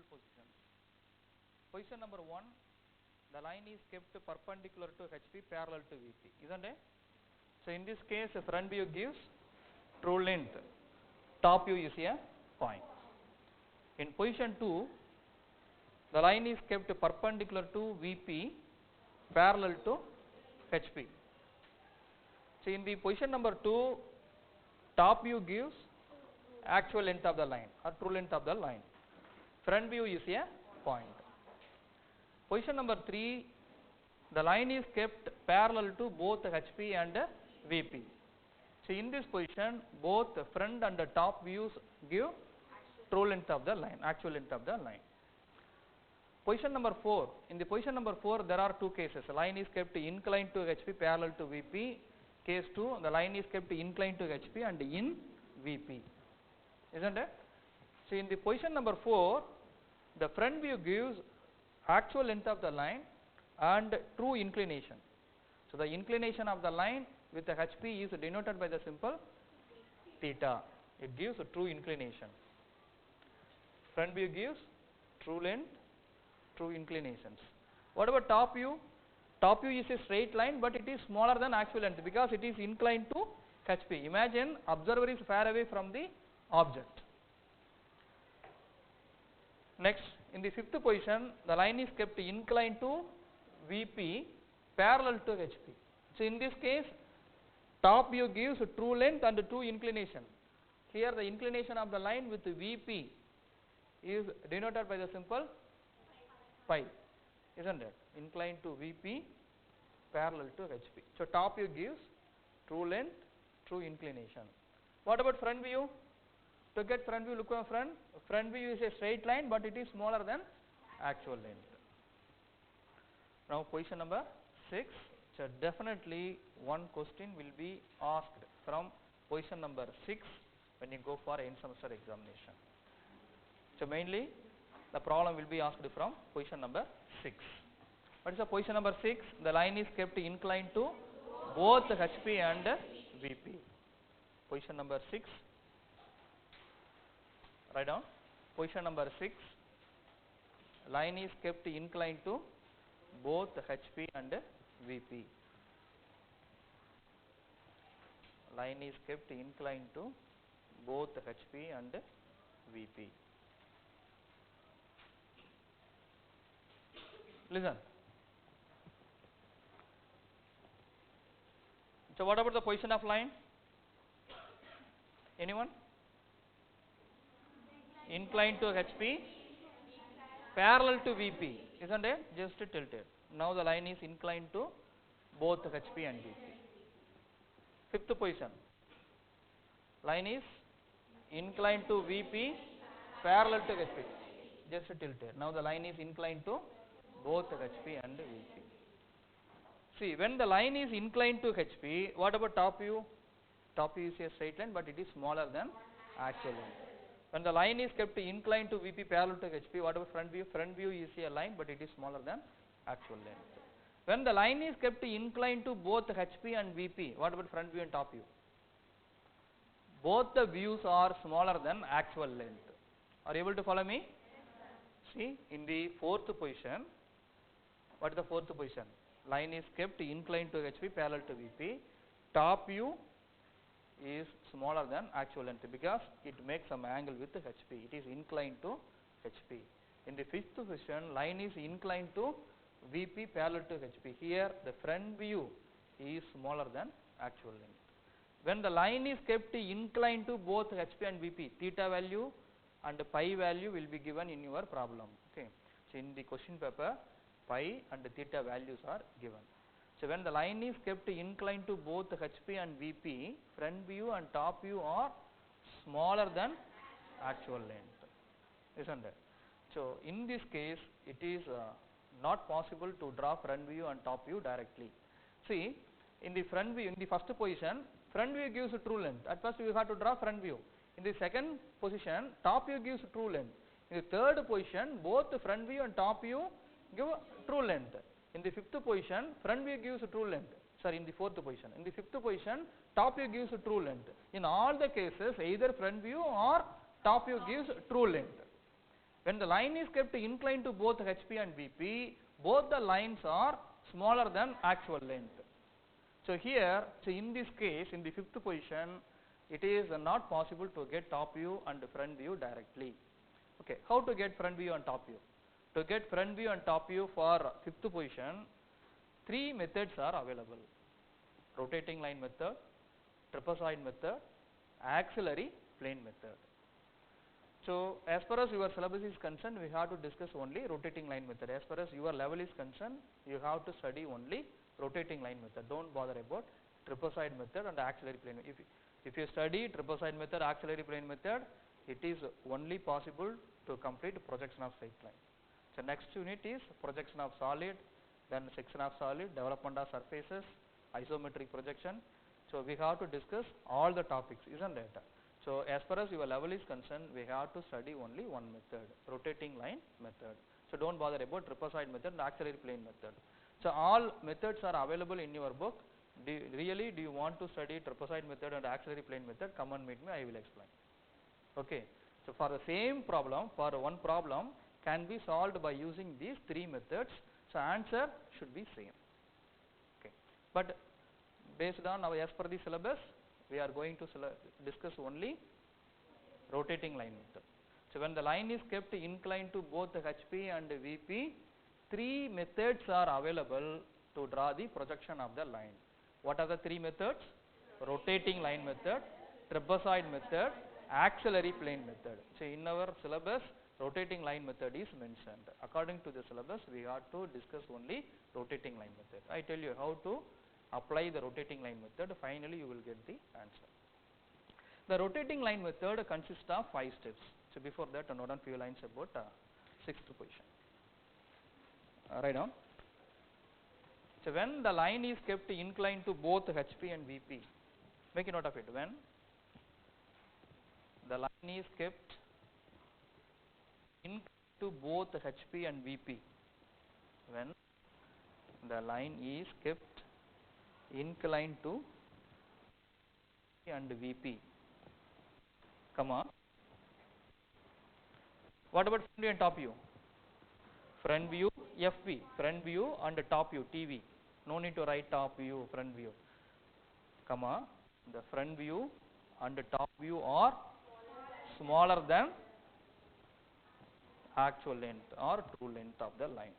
positions. Position number 1, the line is kept perpendicular to HP, parallel to VP, isn't it? So in this case, front view gives true length, top view is a point. In position 2, the line is kept perpendicular to VP, parallel to HP. So in the position number 2, top view gives actual length of the line or true length of the line. Front view is a point. Position number 3, the line is kept parallel to both HP and VP. So in this position, both front and the top views give true length of the line, actual length of the line. Position number 4, in the position number 4, there are two cases. The line is kept inclined to HP, parallel to VP. Case 2, the line is kept inclined to HP and in VP, isn't it? So in the position number 4, the front view gives actual length of the line and true inclination. So the inclination of the line with the HP is denoted by the symbol theta. It gives a true inclination. Front view gives true length, true inclinations. What about top view? Top view is a straight line, but it is smaller than actual length because it is inclined to HP. Imagine observer is far away from the object. Next, in the fifth position, the line is kept inclined to VP, parallel to HP. So in this case, top view gives true length and true inclination. Here the inclination of the line with VP is denoted by the symbol pi, isn't it? Inclined to VP, parallel to HP. So top view gives true length, true inclination. What about front view? To get front view, look at front. Front view is a straight line, but it is smaller than actual length. Now position number 6. So definitely one question will be asked from position number 6 when you go for end semester examination. So mainly the problem will be asked from position number 6. What is the position number 6? The line is kept inclined to both HP and VP. Position number 6. Write down. Position number 6. Line is kept inclined to both HP and VP. Line is kept inclined to both HP and VP. Listen. So what about the position of line? Anyone? Inclined to HP, parallel to VP, isn't it? Just tilted. Now the line is inclined to both HP and VP. Fifth position. Line is inclined to VP, parallel to HP. Just tilted. Now the line is inclined to both HP and VP. See, when the line is inclined to HP, what about top view? Top view is a straight line, but it is smaller than actual length. When the line is kept inclined to VP, parallel to HP, what about front view? Front view is a line, but it is smaller than actual length. When the line is kept inclined to both HP and VP, what about front view and top view? Both the views are smaller than actual length. Are you able to follow me? See, in the fourth position, what is the fourth position? Line is kept inclined to HP, parallel to VP. Top view is smaller than actual length because it makes some angle with HP. It is inclined to HP. In the fifth position, line is inclined to VP, parallel to HP. Here the front view is smaller than actual length. When the line is kept inclined to both HP and VP, theta value and pi value will be given in your problem. Okay. So in the question paper, pi and theta values are given. So when the line is kept inclined to both HP and VP, front view and top view are smaller than actual length, isn't it? So in this case, it is not possible to draw front view and top view directly. See, in the front view, in the first position, front view gives true length. At first we have to draw front view. In the second position, top view gives true length. In the third position, both the front view and top view give true length. In the fifth position, front view gives true length. Sorry, in the fourth position. In the fifth position, top view gives true length. In all the cases, either front view or top view gives true length. When the line is kept inclined to both HP and VP, both the lines are smaller than actual length. So here, so in this case, in the fifth position, it is not possible to get top view and front view directly. Okay, how to get front view and top view? To get front view and top view for fifth position, three methods are available: rotating line method, trapezoid method, axillary plane method. So as far as your syllabus is concerned, we have to discuss only rotating line method. As far as your level is concerned, you have to study only rotating line method. Don't bother about trapezoid method and axillary plane. If you study trapezoid method, axillary plane method, it is only possible to complete projection of straight line. So next unit is projection of solid, then section of solid, development of surfaces, isometric projection. So we have to discuss all the topics, isn't it? So as far as your level is concerned, we have to study only one method, rotating line method. So don't bother about trapezoid method and axillary plane method. So all methods are available in your book. Do you want to study trapezoid method and axillary plane method? Come and meet me, I will explain. Okay. So for the same problem, for one problem can be solved by using these three methods. So answer should be same. Okay. But based on our as per the syllabus, we are going to discuss only rotating line method. So when the line is kept inclined to both HP and VP, three methods are available to draw the projection of the line. What are the three methods? Rotating line method, trapezoid method, axillary plane method. So in our syllabus, rotating line method is mentioned. According to the syllabus, we have to discuss only rotating line method. I tell you how to apply the rotating line method. Finally, you will get the answer. The rotating line method consists of 5 steps. So before that, note down few lines about sixth position. Write down. So when the line is kept inclined to both HP and VP, make a note of it. When the line is kept inclined to both HP and VP, when the line is kept inclined to and VP, comma, what about front view and top view? Front view FV, front view and top view TV. No need to write top view, front view, comma, the front view and top view are smaller than actual length or true length of the line.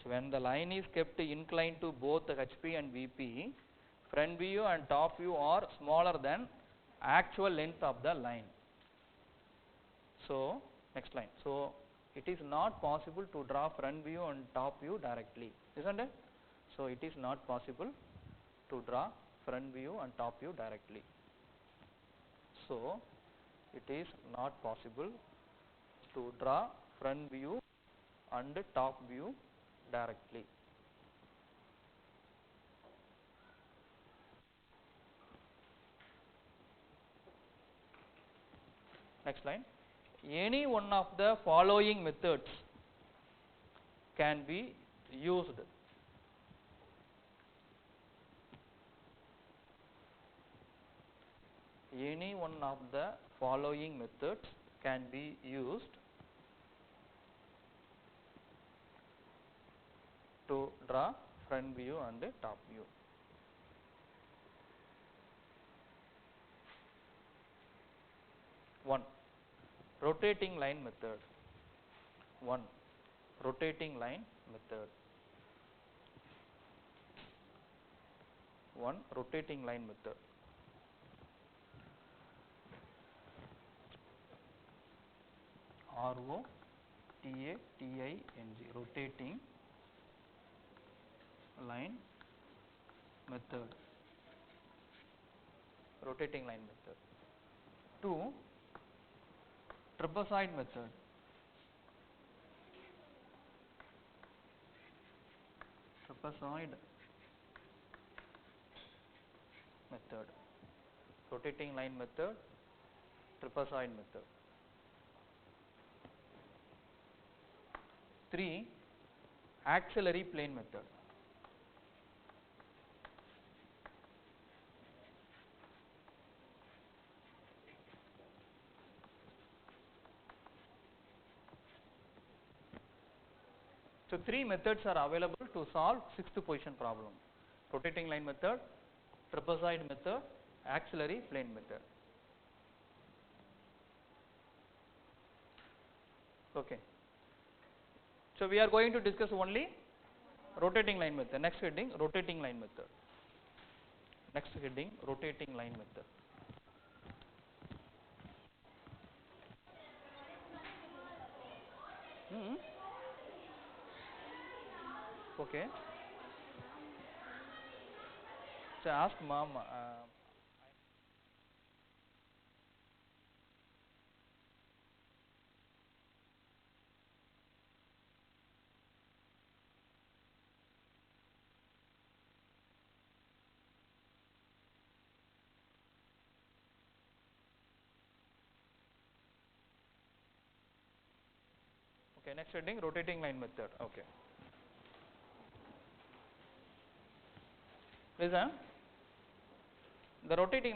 So when the line is kept inclined to both HP and VP, front view and top view are smaller than actual length of the line. So next line. So it is not possible to draw front view and top view directly, isn't it? So it is not possible to draw front view and top view directly. So it is not possible to draw front view and top view directly. Next line. Any one of the following methods can be used. Any one of the following methods can be used to draw front view and top view. One, rotating line method. One, rotating line method. One, rotating line method. R-O-T-A-T-I-N-G, rotating line method. Rotating line method. Two, trapezoid method. Trapezoid method. Rotating line method, trapezoid method. 3, axillary plane method. So three methods are available to solve sixth position problem: rotating line method, trapezoid method, axillary plane method. Okay. So we are going to discuss only rotating line method. Next heading, rotating line method. Next heading, rotating line method. Okay. So ask mom. Okay, next heading, rotating line method. Okay. Listen, the rotating